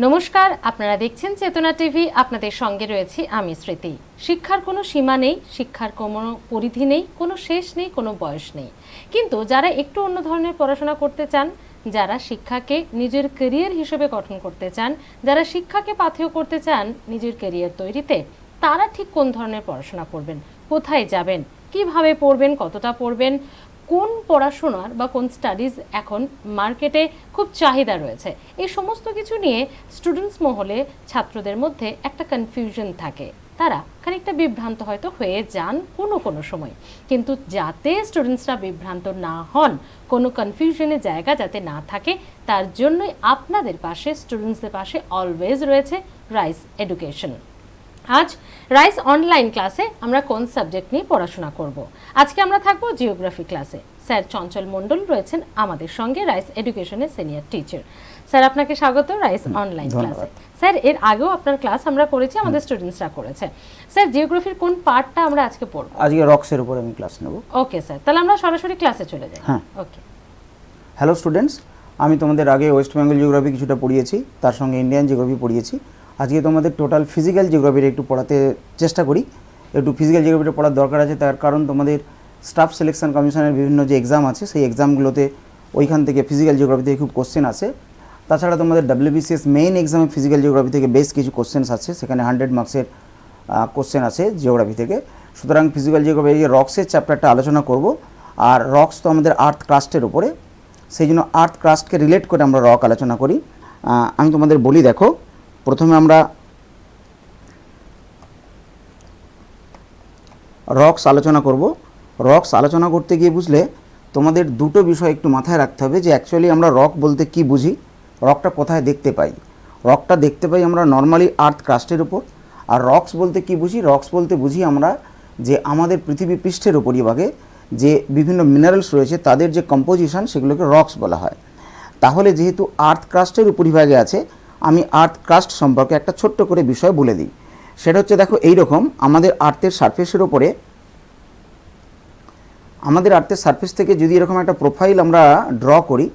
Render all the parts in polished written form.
নমস্কার, আপনারা দেখছেন চেতনা টিভি। আপনাদের সঙ্গে রয়েছি আমি স্মৃতি। শিক্ষার কোনো সীমা নেই, শিক্ষার কোনো পরিধি নেই, কোনো শেষ নেই, কোনো বয়স নেই। কিন্তু যারা একটু অন্য ধরনের পড়াশোনা করতে চান, যারা শিক্ষাকে নিজের ক্যারিয়ার হিসেবে গঠন করতে চান, যারা শিক্ষাকে পাথেয় করতে চান নিজের ক্যারিয়ার তৈরিতে, তারা ঠিক কোন ধরনের পড়াশোনা করবেন, কোথায় যাবেন, কিভাবে পড়বেন, কতটা পড়বেন, কোন পড়াশোনার বা কোন স্টাডিজ এখন মার্কেটে খুব চাহিদা রয়েছে, এই সমস্ত কিছু নিয়ে স্টুডেন্টস মহলে ছাত্রদের মধ্যে একটা কনফিউশন থাকে। তারা খানিকটা বিভ্রান্ত হয়তো হয়ে যান কোনো সময়। কিন্তু যাতে স্টুডেন্টসরা বিভ্রান্ত না হন, কোনো কনফিউশনের জায়গা যাতে না থাকে, তার জন্যই আপনাদের পাশে, স্টুডেন্টসদের পাশে অলওয়েজ রয়েছে রাইস এডুকেশন। আজ রাইস অনলাইন ক্লাসে আমরা কোন সাবজেক্ট নিয়ে পড়াশোনা করব। আজকে আমরা থাকবো জিওগ্রাফি ক্লাসে। স্যার চঞ্চল মণ্ডল রয়েছেন আমাদের সঙ্গে, রাইস এডুকেশনের সিনিয়র টিচার। স্যার আপনাকে স্বাগত রাইস অনলাইন ক্লাসে। স্যার এর আগেও আপনার ক্লাস আমরা করেছি, আমাদের স্টুডেন্টসরা করেছে। স্যার জিওগ্রাফির কোন পার্টটা আমরা আজকে পড়ব? আজকে রক্সের উপর আমি ক্লাস নেব। ওকে স্যার, তাহলে আমরা সরাসরি ক্লাসে চলে যাই। হ্যাঁ, ওকে। হ্যালো স্টুডেন্টস, আমি তোমাদের আগে ওয়েস্ট বেঙ্গল জিওগ্রাফি কিছুটা পড়িয়েছি, তার সঙ্গে ইন্ডিয়ান জিওগ্রাফি পড়িয়েছি। আজকে তোমাদের টোটাল ফিজিক্যাল জিওগ্রাফির একটু পড়াতে চেষ্টা করি। একটু ফিজিক্যাল জিওগ্রাফিটা পড়ার দরকার আছে, তার কারণ তোমাদের স্টাফ সিলেকশন কমিশনের বিভিন্ন যে এক্সাম আছে, সেই এক্সামগুলোতে ওইখান থেকে ফিজিক্যাল জিওগ্রাফি থেকে খুব কোশ্চেন আছে। তাছাড়া তোমাদের WBCS মেইন এক্সামে ফিজিক্যাল জিওগ্রাফি থেকে বেশ কিছু কোশ্চেন্স আছে, সেখানে 100 মার্কসের কোশ্চেন আছে জিওগ্রাফি থেকে। সুতরাং ফিজিক্যাল জিওগ্রাফি রক্সের চ্যাপ্টারটা আলোচনা করব। আর রক্স তো আমাদের আর্থ ক্রাস্টের উপরে, সেই জন্য আর্থ ক্রাস্টকে রিলেট করে আমরা রক আলোচনা করি। আমি তোমাদের বলি, দেখো, প্রথমে আমরা রক্স আলোচনা করব। রক্স আলোচনা করতে গিয়ে বুঝলে তোমাদের দুটো বিষয় একটু মাথায় রাখতে হবে, যে অ্যাকচুয়ালি আমরা রক বলতে কি বুঝি, রকটা কোথায় দেখতে পাই। রকটা দেখতে পাই আমরা নর্মালি আর্থ ক্রাস্টের উপর। আর রক্স বলতে কি বুঝি, রক্স বলতে বুঝি আমরা যে আমাদের পৃথিবী পৃষ্ঠের উপরিভাগে যে বিভিন্ন মিনারেলস রয়েছে, তাদের যে কম্পোজিশন, সেগুলোকে রক্স বলা হয়। তাহলে যেহেতু আর্থ ক্রাস্টের উপরিভাগে আছে, আমি আর্থ ক্রাস্ট সম্পর্কে একটা ছোট্ট করে বিষয় বলে দিই। সেটা হচ্ছে, দেখো, এইরকম আমাদের আর্থের সারফেসের ওপরে, আমাদের আর্থের সারফেস থেকে যদি এরকম একটা প্রোফাইল আমরা ড্র করি,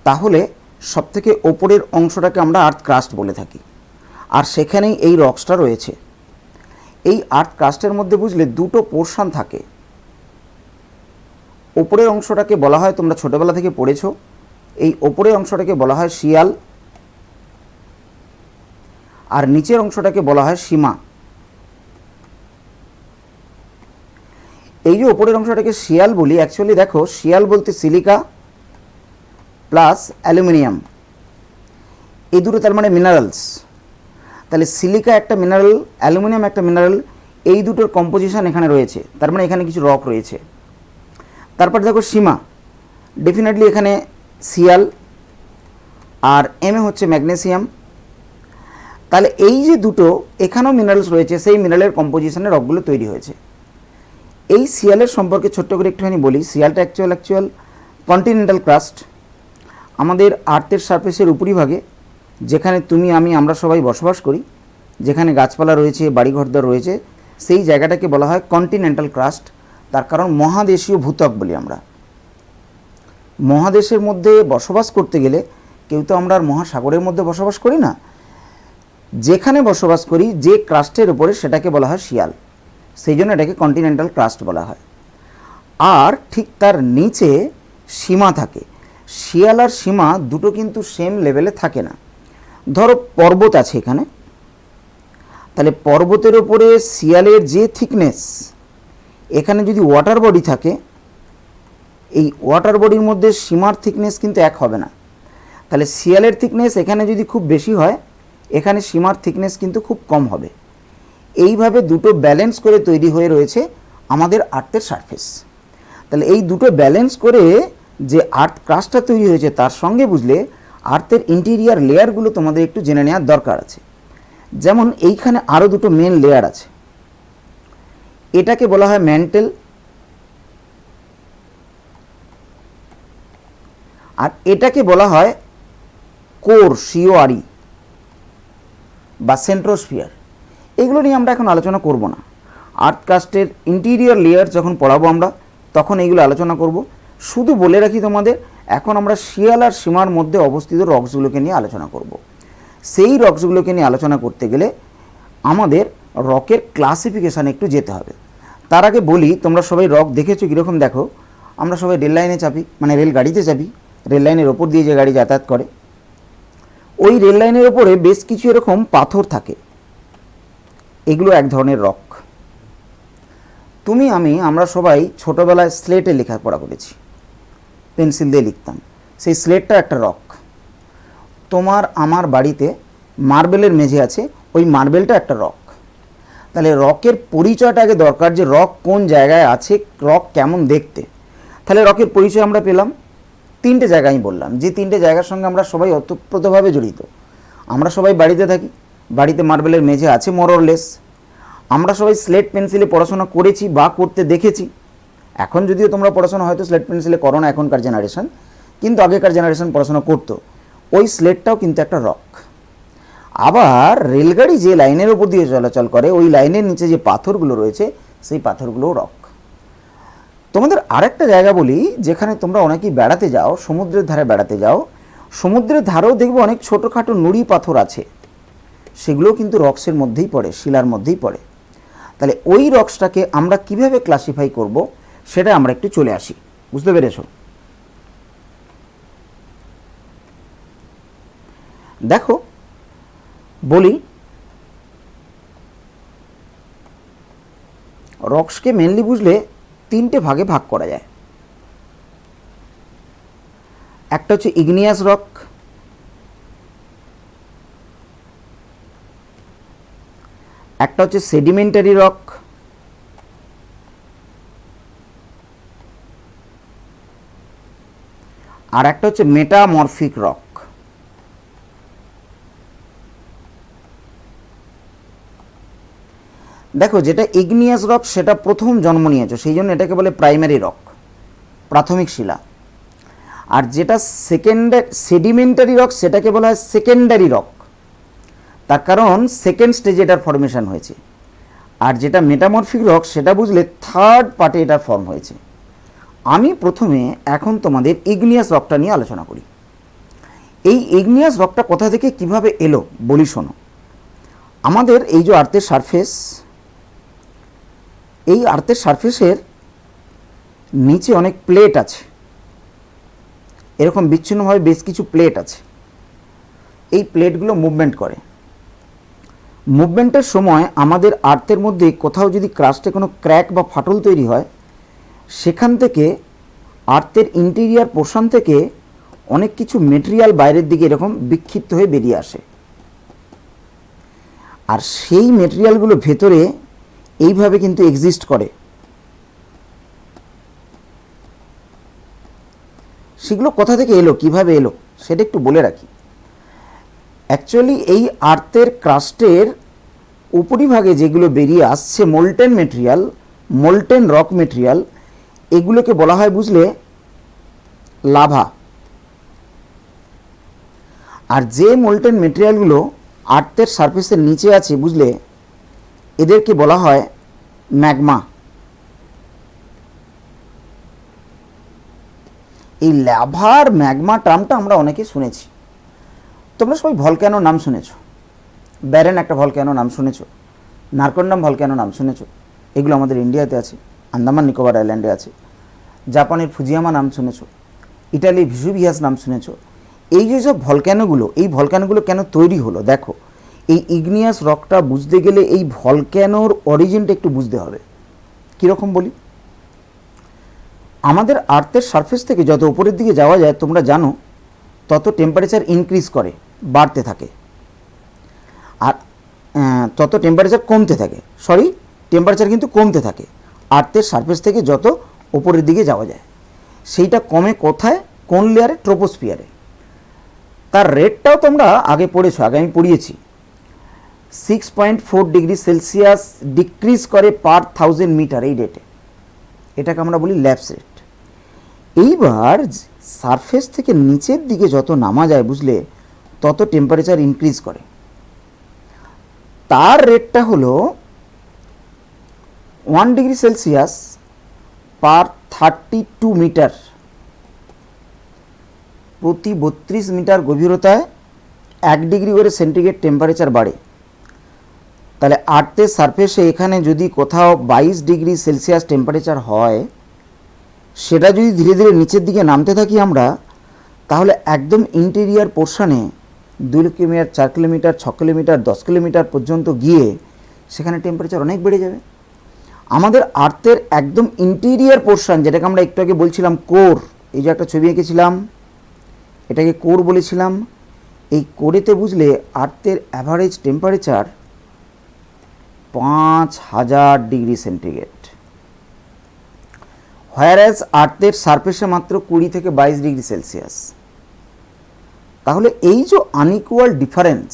তাহলে সবথেকে ওপরের অংশটাকে আমরা আর্থ ক্রাস্ট বলে থাকি। আর সেখানেই এই রক্সটা রয়েছে। এই আর্থ ক্রাস্টের মধ্যে বুঝলে দুটো পোর্শন থাকে। ওপরের অংশটাকে বলা হয়, তোমরা ছোটোবেলা থেকে পড়েছো, এই ওপরের অংশটাকে বলা হয় শিয়াল, আর নিচের অংশটাকে বলা হয় সীমা। এই যে ওপরের অংশটাকে শিয়াল বলি, অ্যাকচুয়ালি দেখো, শিয়াল বলতে সিলিকা প্লাস অ্যালুমিনিয়াম, এই দুটো তার মানে মিনারেলস। তাহলে সিলিকা একটা মিনারেল, অ্যালুমিনিয়াম একটা মিনারেল, এই দুটোর কম্পোজিশন এখানে রয়েছে, তার মানে এখানে কিছু রক রয়েছে। তারপর দেখো সীমা, ডেফিনেটলি এখানে সিয়াল আর এমে হচ্ছে ম্যাগনেসিয়াম। তাহলে এই যে দুটো এখানেও মিনারেলস রয়েছে, সেই মিনারেলের কম্পোজিশনে রকগুলো তৈরি হয়েছে। এই সিয়ালের সম্পর্কে ছোট্ট করে একটুখানি বলি। সিয়ালটা অ্যাকচুয়াল কন্টিনেন্টাল ক্রাস্ট, আমাদের আর্থের সারফেসের উপরিভাগে, যেখানে তুমি আমি আমরা সবাই বসবাস করি, যেখানে গাছপালা রয়েছে, বাড়িঘরদর রয়েছে, সেই জায়গাটাকে বলা হয় কন্টিনেন্টাল ক্রাস্ট। তার কারণ মহাদেশীয় ভূত্বক বলি আমরা। মহাদেশের মধ্যে বসবাস করতে গেলে কেউ তো আমরা আর মহাসাগরের মধ্যে বসবাস করি না। যেখানে বসবাস করি যে ক্রাস্টের উপরে, সেটাকে বলা হয় শিয়াল, সেই জন্য এটাকে কন্টিনেন্টাল ক্রাস্ট বলা হয়। আর ঠিক তার নিচে সীমা থাকে। শিয়াল আর সীমা দুটো কিন্তু সেম লেভেলে থাকে না। ধরো পর্বত আছে এখানে, তাহলে পর্বতের ওপরে শিয়ালের যে থিকনেস, এখানে যদি ওয়াটার বডি থাকে, এই ওয়াটার বডির মধ্যে সীমার থিকনেস কিন্তু এক হবে না। তাহলে শিয়ালের থিকনেস এখানে যদি খুব বেশি হয়, এখানে সীমার থিকনেস কিন্তু খুব কম হবে। এইভাবে দুটো ব্যালেন্স করে তৈরি হয়ে রয়েছে আমাদের আর্থের সারফেস। তাহলে এই দুটো ব্যালেন্স করে যে আর্থ ক্রাস্টটা তৈরি হয়েছে, তার সঙ্গে বুঝলে আর্থের ইন্টেরিয়ার লেয়ারগুলো তোমাদের একটু জেনে নেওয়ার দরকার আছে। যেমন এইখানে আরও দুটো মেন লেয়ার আছে, এটাকে বলা হয় ম্যান্টেল, আর এটাকে বলা হয় কোর, CORE বা সেন্ট্রোস্ফিয়ার। এগুলো নিয়ে আমরা এখন আলোচনা করব না। আর্থ ক্রাস্টের ইন্টিরিয়র লেয়ার যখন পড়াবো আমরা, তখন এইগুলো আলোচনা করব। শুধু বলে রাখি তোমাদের, এখন আমরা শিয়াল আর সীমার মধ্যে অবস্থিত রক্সগুলোকে নিয়ে আলোচনা করব। সেই রকসগুলোকে নিয়ে আলোচনা করতে গেলে আমাদের রকের ক্লাসিফিকেশানে একটু যেতে হবে। তার আগে বলি, তোমরা সবাই রক দেখেছো কীরকম? দেখো, আমরা সবাই রেল লাইনে চাপি, মানে রেলগাড়িতে চাপি, রেল লাইনের ওপর দিয়ে যে গাড়ি যাতায়াত করে, ওই রেল লাইনের ওপরে বেশ কিছু এরকম পাথর থাকে, এগুলো এক ধরনের রক। আমরা সবাই ছোটোবেলায় স্লেটে লেখাপড়া করেছি, পেন্সিল দিয়ে লিখতাম, সেই স্লেটটা একটা রক। তোমার আমার বাড়িতে মার্বেলের মেঝে আছে, ওই মার্বেলটা একটা রক। তাহলে রকের পরিচয়টা আগে দরকার, যে রক কোন জায়গায় আছে, রক কেমন দেখতে। তাহলে রকের পরিচয় আমরা পেলাম তিনটে জায়গায়। আমি বললাম যে তিনটে জায়গার সঙ্গে আমরা সবাই ওতপ্রোতভাবে জড়িত। আমরা সবাই বাড়িতে থাকি, বাড়িতে মার্বেলের মেঝে আছে মোরলেস। আমরা সবাই স্লেট পেন্সিলে পড়াশোনা করেছি বা করতে দেখেছি। এখন যদিও তোমরা পড়াশোনা হয়তো স্লেট পেন্সিলে করো না এখনকার জেনারেশন, কিন্তু আগেকার জেনারেশন পড়াশোনা করতো। ওই স্লেটটাও কিন্তু একটা রক। আবার রেলগাড়ি যে লাইনের ওপর দিয়ে চলাচল করে, ওই লাইনের নিচে যে পাথরগুলো রয়েছে, সেই পাথরগুলোও রক। তোমাদের আরেকটা জায়গা বলি, যেখানে তোমরা অনেকেই বেড়াতে যাও, সমুদ্রের ধারে বেড়াতে যাও, সমুদ্রের ধারেও দেখবে অনেক ছোটোখাটো নুড়ি পাথর আছে, সেগুলোও কিন্তু রক্সের মধ্যেই পড়ে, শিলার মধ্যেই পড়ে। তাহলে ওই রক্সটাকে আমরা কিভাবে ক্লাসিফাই করব, সেটা আমরা একটু চলে আসি। বুঝতে পেরেছো? দেখো বলি, রক্সকে মেনলি বুঝলে তিনটে ভাগে ভাগ করা যায়। একটা হচ্ছে ইগনিয়াস রক, একটা হচ্ছে সেডিমেন্টারি রক, আর একটা হচ্ছে মেটামরফিক রক। দেখো, যেটা ইগনিয়াস রক সেটা প্রথম জন্ম নিয়েছে, সেই জন্য এটাকে বলে প্রাইমারি রক, প্রাথমিক শিলা। আর যেটা সেডিমেন্টারি রক সেটাকে বলা হয় সেকেন্ডারি রক, তার কারণ সেকেন্ড স্টেজে এটার ফর্মেশন হয়েছে। আর যেটা মেটামরফিক রক সেটা বুঝলে থার্ড পার্টে এটা ফর্ম হয়েছে। আমি প্রথমে এখন তোমাদের ইগনিয়াস রকটা নিয়ে আলোচনা করি। এই ইগনিয়াস রকটা কোথা থেকে কিভাবে এলো বলি, শোনো। আমাদের এই যে আর্থের সারফেস, এই আর্থের সারফেসের নিচে অনেক প্লেট আছে, এরকম বিচ্ছিন্নভাবে বেশ কিছু প্লেট আছে। এই প্লেটগুলো মুভমেন্ট করে। মুভমেন্টের সময় আমাদের আর্থের মধ্যে কোথাও যদি ক্রাস্টে কোনো ক্র্যাক বা ফাটল তৈরি হয়, সেখান থেকে আর্থের ইন্টেরিয়ার পোর্শন থেকে অনেক কিছু মেটেরিয়াল বাইরের দিকে এরকম বিক্ষিপ্ত হয়ে বেরিয়ে আসে। আর সেই মেটেরিয়ালগুলো ভেতরে এইভাবে কিন্তু এক্সিস্ট করে। সেগুলো কোথা থেকে এলো, কিভাবে এলো, সেটা একটু বলে রাখি। অ্যাকচুয়ালি এই আর্থের ক্রাস্টের উপরিভাগে যেগুলো বেরিয়ে আসছে molten material, molten rock material, এগুলোকে বলা হয় বুঝলে লাভা। আর যে মোল্টেন মেটেরিয়ালগুলো আর্থের সারফেসের নিচে আছে বুঝলে, এদেরকে বলা হয় ম্যাগমা। এই লাভার ম্যাগমা টার্মটা আমরা অনেকে শুনেছি। তোমরা সবাই ভলক্যানো নাম শুনেছ, ব্যারেন একটা ভলক্যানো নাম শুনেছ, নারকন্ডাম ভলক্যানো নাম শুনেছ, এগুলো আমাদের ইন্ডিয়াতে আছে, আন্দামান নিকোবর আইল্যান্ডে আছে। জাপানের ফুজিয়ামা নাম শুনেছ, ইটালির ভিসুভিয়াস নাম শুনেছ। এই যে সব ভলক্যানোগুলো, এই ভলক্যানোগুলো কেন তৈরি হলো, দেখো, এই ইগনিয়াস রকটা বুঝতে গেলে এই ভলক্যানোর অরিজিনটা একটু বুঝতে হবে। কীরকম বলি, আমাদের আর্থের সারফেস থেকে যত উপরের দিকে যাওয়া যায় তোমরা জানো, তত টেম্পারেচার ইনক্রিজ করে, বাড়তে থাকে, আর তত টেম্পারেচার কমতে থাকে। টেম্পারেচার কিন্তু কমতে থাকে আর্থের সারফেস থেকে যত উপরের দিকে যাওয়া যায়। সেইটা কমে কোথায়, কোন লেয়ারে? ট্রোপোস্ফিয়ারে। তার রেটটাও তোমরা আগে পড়েছো, আগে আমি পড়িয়েছি। 6.4 ডিগ্রি সেলসিয়াস ডিক্রিজ করে পার 1000 মিটার, এই রেটে। এটাকে আমরা বলি ল্যাপস রেট। এইবার সারফেস থেকে নিচের দিকে যত নামা যায় বুঝলে, তত টেম্পারেচার ইনক্রিজ করে। তার রেটটা হলো 1 ডিগ্রি সেলসিয়াস পার 32 মিটার, প্রতি 32 মিটার গভীরতায় 1 ডিগ্রি করে সেন্টিগ্রেড টেম্পারেচার বাড়ে, তাহলে আর্থের সারফেসে এখানে যদি কোথাও 22 ডিগ্রি সেলসিয়াস টেম্পারেচার হয়, সেটা যদি ধীরে ধীরে নিচের দিকে নামতে থাকি আমরা, তাহলে একদম ইন্টেরিয়ার পোর্শনে 2 কিলোমিটার, 4 কিলোমিটার, 6 কিলোমিটার, 10 কিলোমিটার পর্যন্ত গিয়ে সেখানে টেম্পারেচার অনেক বেড়ে যাবে। আমাদের আর্থের একদম ইন্টেরিয়ার পোর্শন, যেটাকে আমরা একটু আগে বলছিলাম কোর, এই যে একটা ছবি এঁকেছিলাম, এটাকে কোর বলেছিলাম, এই কোরেতে বুঝলে আর্থের average temperature 5000 degree centigrade, whereas আর্থের সারফেসে মাত্র 20 থেকে 22 ডিগ্রি সেলসিয়াস। তাহলে এই যে আনইকুয়াল ডিফারেন্স,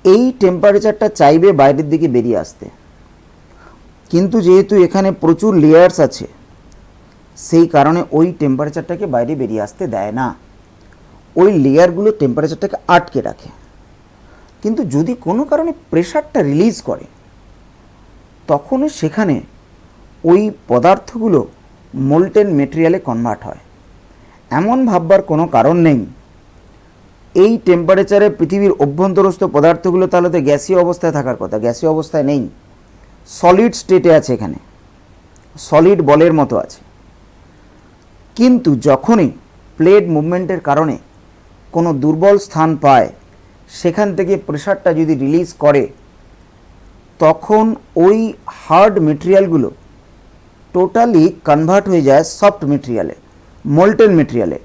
এই টেম্পারেচারটা চাইবে বাইরের দিকে বেরিয়ে আসতে, কিন্তু যেহেতু এখানে প্রচুর লেয়ার্স আছে, সেই কারণে ওই টেম্পারেচারটাকে বাইরে বেরিয়ে আসতে দেয় না, ওই লেয়ারগুলো টেম্পারেচারটাকে আটকে রাখে। কিন্তু যদি কোনো কারণে প্রেশারটা রিলিজ করে, তখন সেখানে ওই পদার্থগুলো মোল্টেন মেটেরিয়ালে কনভার্ট হয়। এমন ভাববার কোনো কারণ নেই এই টেম্পারেচারে পৃথিবীর অভ্যন্তরস্থ পদার্থগুলো তাহলে তো গ্যাসীয় অবস্থায় থাকার কথা, গ্যাসীয় অবস্থায় নেই, সলিড স্টেটে আছে, এখানে সলিড বলের মতো আছে। কিন্তু যখনই প্লেট মুভমেন্টের কারণে কোনো দুর্বল স্থান পায়, সেখান থেকে প্রেশারটা যদি রিলিজ করে, তখন ওই হার্ড মেটেরিয়ালগুলো টোটালি কনভার্ট হয়ে যায় সফট মেটেরিয়ালে, মোল্টেন মেটেরিয়ালে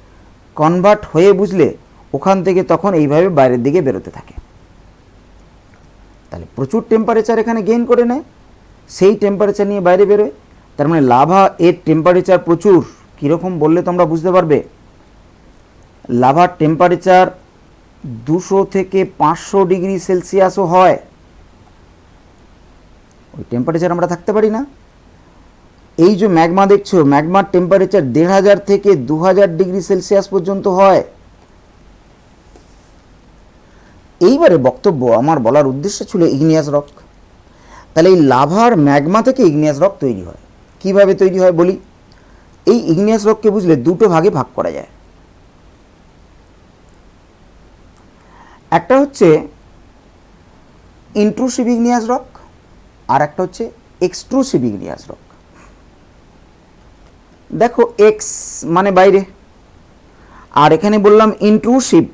কনভার্ট হয়ে বুঝলে ওখান থেকে তখন এইভাবে বাইরের দিকে বেরোতে থাকে। তাহলে প্রচুর টেম্পারেচার এখানে গেইন করে নেয়, সেই টেম্পারেচার নিয়ে বাইরে বেরোয়। তার মানে লাভা এর টেম্পারেচার প্রচুর, কীরকম বললে তোমরা বুঝতে পারবে। লাভার টেম্পারেচার 200 থেকে 500 ডিগ্রি সেলসিয়াসও হয়, ওই টেম্পারেচার আমরা থাকতে পারি না। এই যে ম্যাগমা দেখছো, ম্যাগমার টেম্পারেচার 1500 থেকে 2000 ডিগ্রি সেলসিয়াস পর্যন্ত হয়। এইবারে বক্তব্য আমার বলার উদ্দেশ্য ছিল ইগনিয়াস রক। তাহলে এই লাভার ম্যাগমা থেকে ইগনিয়াস রক তৈরি হয়। কিভাবে তৈরি হয় বলি। এই ইগনিয়াস রককে বুঝলে দুটো ভাগে ভাগ করা যায়। একটা হচ্ছে ইন্ট্রুসিভ ইগনিয়াস রক, আর একটা হচ্ছে এক্সট্রুসিভ ইগনিয়াস রক। দেখো এক্স মানে বাইরে, আর এখানে বললাম ইন্ট্রুসিভ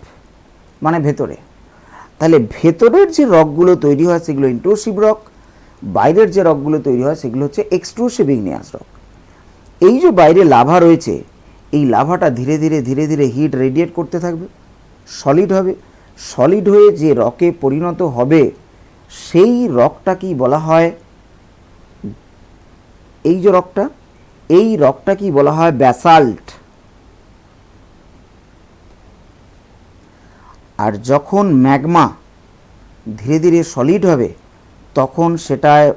মানে ভেতরে। তাহলে ভেতরের যে রকগুলো তৈরি হয় সেগুলো ইন্ট্রুসিভ রক, বাইরের যে রকগুলো তৈরি হয় সেগুলো হচ্ছে এক্সট্রুসিভ ইগনিয়াস রক। এই যে বাইরে লাভা রয়েছে, এই লাভাটা ধীরে ধীরে ধীরে ধীরে হিট রেডিয়েট করতে থাকবে, সলিড হবে, সলিড হয়ে যে রকে পরিণত হবে সেই রকটাকেই বলা হয়, এই যে রকটা, এই রকটাকেই বলা হয় ব্যাসাল্ট। আর যখন ম্যাগমা ধীরে ধীরে সলিড হবে তখন সেটায়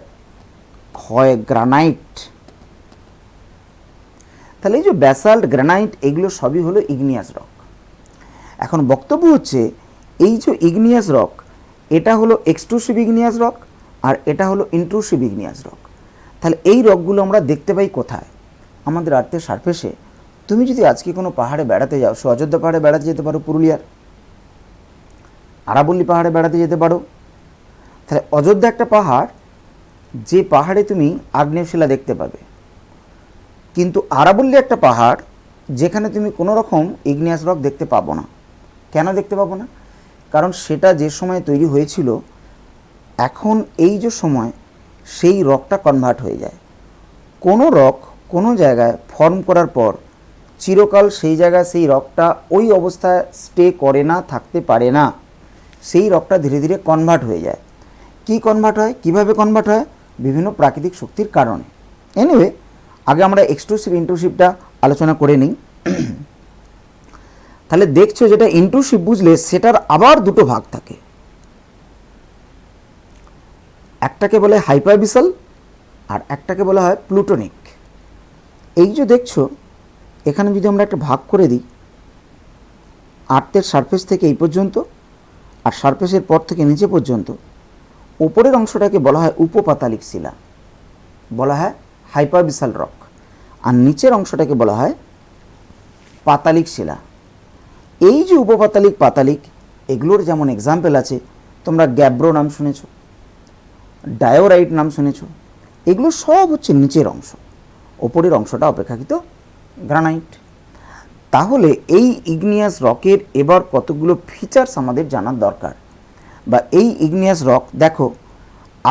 হয় গ্রানাইট। তাহলে এই যে ব্যাসাল্ট, গ্রানাইট এগুলো সবই হলো ইগনিয়াস রক। এখন বক্তব্য হচ্ছে এই যে ইগনিয়াস রক, এটা হলো এক্সট্রুসিভ ইগনিয়াস রক আর এটা হলো ইন্ট্রুসিভ ইগনিয়াস রক। তাহলে এই রকগুলো আমরা দেখতে পাই কোথায়? আমাদের আর্থের সারফেসে। তুমি যদি আজকে কোনো পাহাড়ে বেড়াতে যাও, সে অযোধ্যা পাহাড়ে বেড়াতে যেতে পারো, পুরুলিয়ার আরাবল্লী পাহাড়ে বেড়াতে যেতে পারো। তাহলে অযোধ্যা একটা পাহাড়, যে পাহাড়ে তুমি আগ্নেয়শিলা দেখতে পাবে। কিন্তু আরাবল্লী একটা পাহাড় যেখানে তুমি কোনো রকম ইগনিয়াস রক দেখতে পাবো না। কেন দেখতে পাবো না? কারণ সেটা যে সময় তৈরি হয়েছিল, এখন এই যে সময় সেই রকটা কনভার্ট হয়ে যায়। কোনো রক কোনো জায়গায় ফর্ম করার পর চিরকাল সেই জায়গায় সেই রকটা ওই অবস্থায় স্টে করে না, থাকতে পারে না। সেই রকটা ধীরে ধীরে কনভার্ট হয়ে যায়। কি কনভার্ট হয়, কিভাবে কনভার্ট হয়? বিভিন্ন প্রাকৃতিক শক্তির কারণে। এনিওয়ে, আগে আমরা এক্সট্রুসিভ ইন্ট্রুসিভটা আলোচনা করে নিই। তাহলে দেখছো যেটা ইন্ট্রুসিভ বুঝলে সেটার আবার দুটো ভাগ থাকে। একটাকে বলে হাইপারবিসাল আর একটাকে বলা হয় প্লুটোনিক। এই যে দেখছো এখানে যদি আমরা একটা ভাগ করে দিই, আর্থের সারফেস থেকে এই পর্যন্ত আর সারফেসের পর থেকে নিচে পর্যন্ত, উপরের অংশটাকে বলা হয় উপপাতালিক শিলা, বলা হয় হাইপারবিসাল রক, আর নিচের অংশটাকে বলা হয় পাতালিক শিলা। এই যে উপপাতালিক পাতালিক এগুলোর যেমন এক্সাম্পল আছে, তোমরা গ্যাব্রো নাম শুনেছো, ডায়োরাইট নাম শুনেছো, এগুলো সব হচ্ছে নিচের অংশ, ওপরের অংশটা অপেক্ষাকৃত গ্রানাইট। তাহলে এই ইগনিয়াস রকের এবার কতগুলো ফিচার্স আমাদের জানার দরকার, বা এই ইগনিয়াস রক দেখো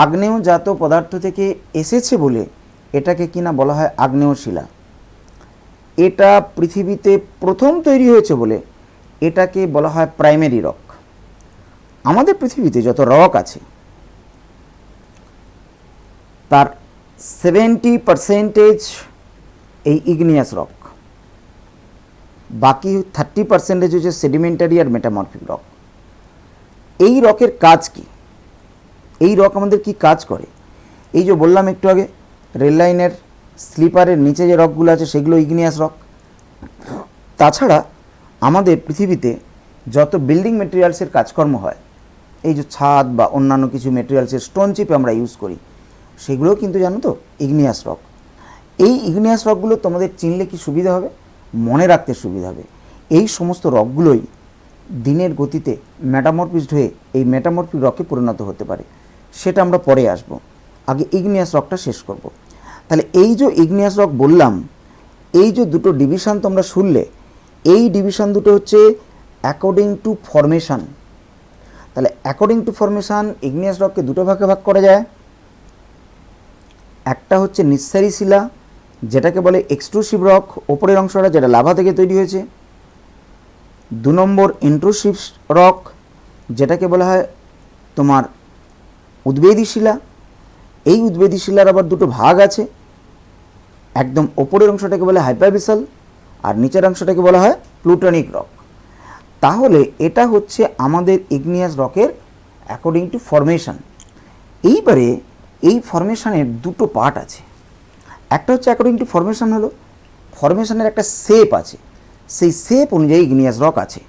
আগ্নেয়জাত পদার্থ থেকে এসেছে বলে এটাকে কিনা বলা হয় আগ্নেয় শিলা। এটা পৃথিবীতে প্রথম তৈরি হয়েছে বলে এটাকে বলা হয় প্রাইমারি রক। আমাদের পৃথিবীতে যত রক আছে তার 70% এই ইগনিয়াস রক, বাকি 30% হচ্ছে সেডিমেন্টারি আর মেটামরফিক রক। এই রকের কাজ কি? এই রক আমাদের কি কাজ করে? এই যে বললাম একটু আগে, রেল লাইনের স্লিপারের নিচে যে রকগুলো আছে সেগুলো ইগনিয়াস রক। তাছাড়া আমাদের পৃথিবীতে যত বিল্ডিং মেটেরিয়ালসের কাজকর্ম হয়, এই যে ছাদ বা অন্যান্য কিছু মেটেরিয়ালসের স্টোন চিপ আমরা ইউজ করি, সেগুলোও কিন্তু জানো তো ইগনিয়াস রক। এই ইগনিয়াস রকগুলো তোমাদের চিনলে কি সুবিধা হবে, মনে রাখতে সুবিধা হবে। এই সমস্ত রকগুলোই দিনের গতিতে মেটামরফিজড হয়ে এই মেটামরফিক রকে পরিণত হতে পারে, সেটা আমরা পরে আসব। আগে ইগনিয়াস রকটা শেষ করব। তাহলে এই যে ইগনিয়াস রক বললাম, এই যে দুটো ডিভিশন তোমরা শুনলে, এই ডিভিশন দুটো হচ্ছে অ্যাকর্ডিং টু ফরমেশন। তাহলে অ্যাকর্ডিং টু ফরমেশন ইগনিয়াস রককে দুটো ভাগে ভাগ করা যায়। একটা হচ্ছে নিঃসারী শিলা, যেটাকে বলে এক্সট্রুসিভ রক, ওপরের অংশটা যেটা লাভা থেকে তৈরি হয়েছে। 2 নম্বর ইন্ট্রুসিভ রক, যেটাকে বলা হয় তোমার উদ্বেদী শিলা। এই উদ্বেদী শিলার আবার দুটো ভাগ আছে, একদম ওপরের অংশটাকে বলে হাইপারবিসাল আর নিচের অংশটাকে বলা হয় প্লুটনিক রক। তাহলে এটা হচ্ছে আমাদের ইগনিয়াস রকের অ্যাকর্ডিং টু ফরমেশন। এইবারে এই ফরমেশনের দুটো পার্ট আছে। একটা হচ্ছে অ্যাকর্ডিং টু ফরমেশন, হলো ফরমেশনের একটা শেপ আছে, সেই শেপ অনুযায়ী ইগনিয়াস রক আছে।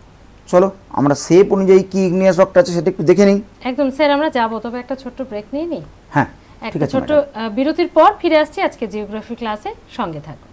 চলো আমরা শেপ অনুযায়ী কি ইগনিয়াস রকটা আছে সেটা একটু দেখে নিই। একদম স্যার, আমরা যাবো, তবে একটা ছোট্ট ব্রেক নিয়ে নিই। হ্যাঁ, ঠিক একটা আছে ছোট্ট ম্যাডাম। বিরতির পর ফিরে আসছি আজকে জিওগ্রাফি ক্লাসে, সঙ্গে থাকুন।